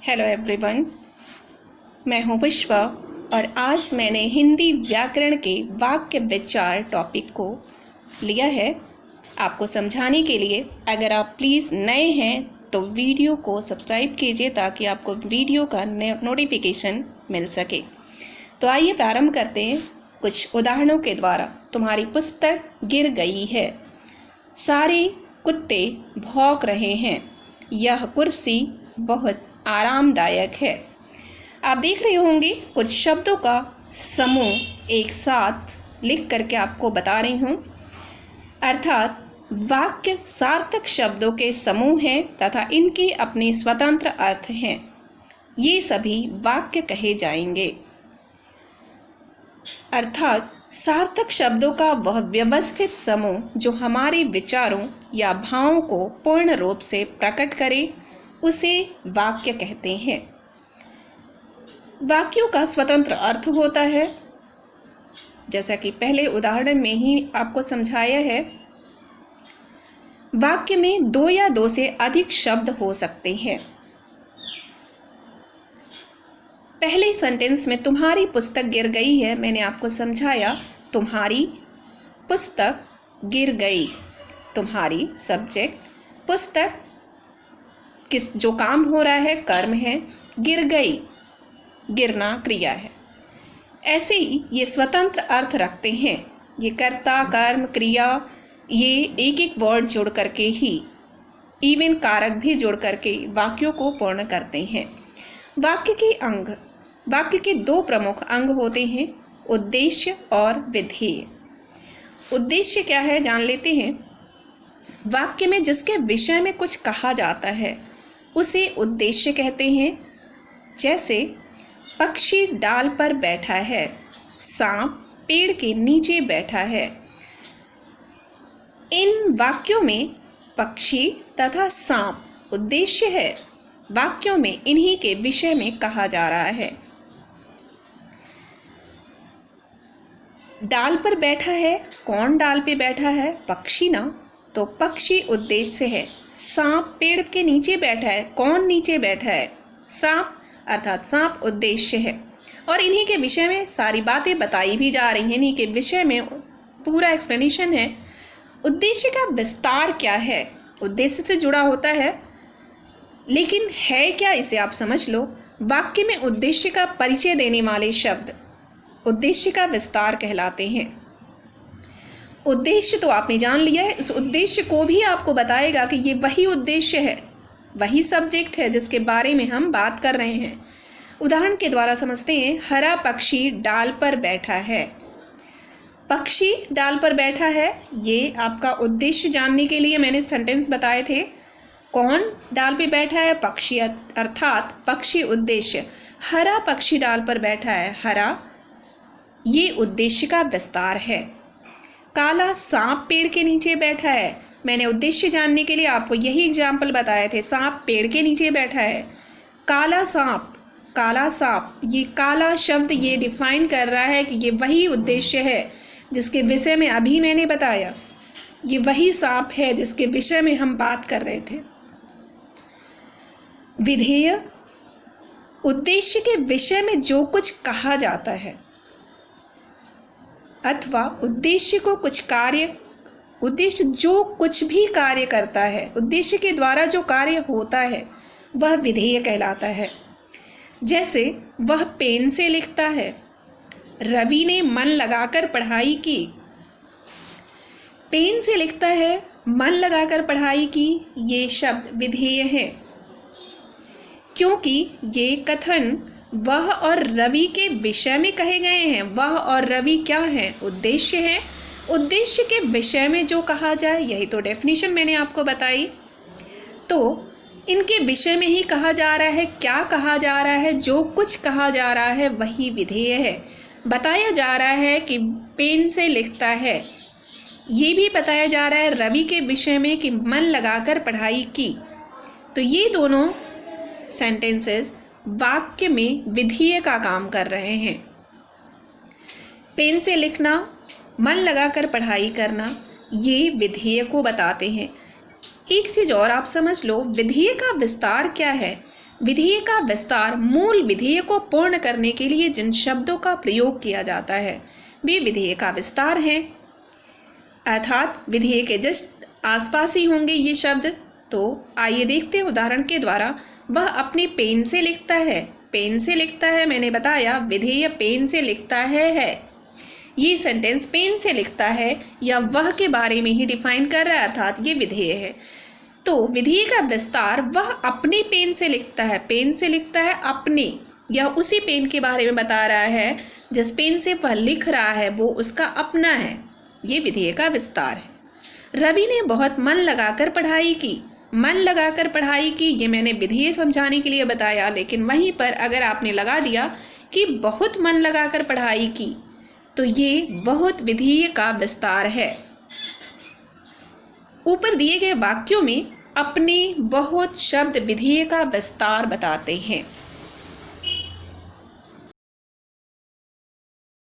Hello everyone, मैं हूं पुष्पा और आज मैंने हिंदी व्याकरण के वाक्य विचार टॉपिक को लिया है आपको समझाने के लिए। अगर आप प्लीज़ नए हैं तो वीडियो को सब्सक्राइब कीजिए ताकि आपको वीडियो का नोटिफिकेशन मिल सके। तो आइए प्रारंभ करते हैं कुछ उदाहरणों के द्वारा। तुम्हारी पुस्तक गिर गई है, सारे कुत्ते भौंक रहे हैं, यह कुर्सी बहुत आरामदायक है। आप देख रहे होंगे कुछ शब्दों का समूह एक साथ लिख करके आपको बता रही हूँ, अर्थात वाक्य सार्थक शब्दों के समूह हैं तथा इनके अपने स्वतंत्र अर्थ हैं। ये सभी वाक्य कहे जाएंगे। अर्थात सार्थक शब्दों का वह व्यवस्थित समूह जो हमारे विचारों या भावों को पूर्ण रूप से प्रकट करे उसे वाक्य कहते हैं। वाक्यों का स्वतंत्र अर्थ होता है, जैसा कि पहले उदाहरण में ही आपको समझाया है। वाक्य में दो या दो से अधिक शब्द हो सकते हैं। पहले सेंटेंस में तुम्हारी पुस्तक गिर गई है, मैंने आपको समझाया तुम्हारी पुस्तक गिर गई। तुम्हारी सब्जेक्ट, पुस्तक किस जो काम हो रहा है कर्म है, गिर गई गिरना क्रिया है। ऐसे ही ये स्वतंत्र अर्थ रखते हैं। ये कर्ता कर्म क्रिया ये एक एक वर्ड जोड़ करके ही, इवन कारक भी जोड़ करके वाक्यों को पूर्ण करते हैं। वाक्य के दो प्रमुख अंग होते हैं, उद्देश्य और विधेय। उद्देश्य क्या है जान लेते हैं। वाक्य में जिसके विषय में कुछ कहा जाता है उसे उद्देश्य कहते हैं। जैसे पक्षी डाल पर बैठा है, सांप पेड़ के नीचे बैठा है। इन वाक्यों में पक्षी तथा सांप उद्देश्य है। वाक्यों में इन्हीं के विषय में कहा जा रहा है। डाल पर बैठा है, कौन डाल पे बैठा है? पक्षी ना, तो पक्षी उद्देश्य है। सांप पेड़ के नीचे बैठा है, कौन नीचे बैठा है? सांप, अर्थात सांप उद्देश्य है। और इन्हीं के विषय में सारी बातें बताई भी जा रही हैं। इन्हीं के विषय में पूरा एक्सप्लेनेशन है। उद्देश्य का विस्तार क्या है? उद्देश्य से जुड़ा होता है, लेकिन है क्या इसे आप समझ लो। वाक्य में उद्देश्य का परिचय देने वाले शब्द उद्देश्य का विस्तार कहलाते हैं। उद्देश्य तो आपने जान लिया है, इस उद्देश्य को भी आपको बताएगा कि ये वही उद्देश्य है, वही सब्जेक्ट है जिसके बारे में हम बात कर रहे हैं। उदाहरण के द्वारा समझते हैं। हरा पक्षी डाल पर बैठा है। पक्षी डाल पर बैठा है, ये आपका उद्देश्य जानने के लिए मैंने सेंटेंस बताए थे। कौन डाल पे बैठा है? पक्षी, अर्थात पक्षी उद्देश्य। हरा पक्षी डाल पर बैठा है, हरा ये उद्देश्य का विस्तार है। काला सांप पेड़ के नीचे बैठा है, मैंने उद्देश्य जानने के लिए आपको यही एग्जाम्पल बताए थे। सांप पेड़ के नीचे बैठा है। काला सांप, ये काला शब्द ये डिफाइन कर रहा है कि ये वही उद्देश्य है जिसके विषय में अभी मैंने बताया। ये वही सांप है जिसके विषय में हम बात कर रहे थे। विधेय, उद्देश्य के विषय में जो कुछ कहा जाता है अथवा उद्देश्य जो कुछ भी कार्य करता है, उद्देश्य के द्वारा जो कार्य होता है वह विधेय कहलाता है। जैसे वह पेन से लिखता है, रवि ने मन लगाकर पढ़ाई की। पेन से लिखता है, मन लगाकर पढ़ाई की, ये शब्द विधेय है, क्योंकि ये कथन वह और रवि के विषय में कहे गए हैं। वह और रवि क्या है? उद्देश्य है। उद्देश्य के विषय में जो कहा जाए, यही तो डेफिनेशन मैंने आपको बताई। तो इनके विषय में ही कहा जा रहा है। क्या कहा जा रहा है? जो कुछ कहा जा रहा है वही विधेय है। बताया जा रहा है कि पेन से लिखता है, ये भी बताया जा रहा है रवि के विषय में कि मन लगाकर पढ़ाई की। तो ये दोनों सेंटेंसेस वाक्य में विधेय का काम कर रहे हैं। पेन से लिखना, मन लगाकर पढ़ाई करना, ये विधेय को बताते हैं। एक चीज़ और आप समझ लो, विधेय का विस्तार क्या है? विधेय का विस्तार मूल विधेय को पूर्ण करने के लिए जिन शब्दों का प्रयोग किया जाता है वे विधेय का विस्तार हैं। अर्थात विधेय के जस्ट आसपास ही होंगे ये शब्द। तो आइए देखते हैं उदाहरण के द्वारा। वह अपनी पेन से लिखता है। पेन से लिखता है, मैंने बताया विधेय पेन से लिखता है। ये सेंटेंस पेन से लिखता है या वह के बारे में ही डिफाइन कर रहा है, अर्थात ये विधेय है। तो विधेय का विस्तार वह अपनी पेन से लिखता है। पेन से लिखता है अपनी, या उसी पेन के बारे में बता रहा है जिस पेन से वह लिख रहा है वो उसका अपना है। ये विधेय का विस्तार है। रवि ने बहुत मन लगाकर पढ़ाई की। मन लगाकर पढ़ाई की, ये मैंने विधेय समझाने के लिए बताया, लेकिन वहीं पर अगर आपने लगा दिया कि बहुत मन लगाकर पढ़ाई की तो ये बहुत विधेय का विस्तार है। ऊपर दिए गए वाक्यों में अपने बहुत शब्द विधेय का विस्तार बताते हैं।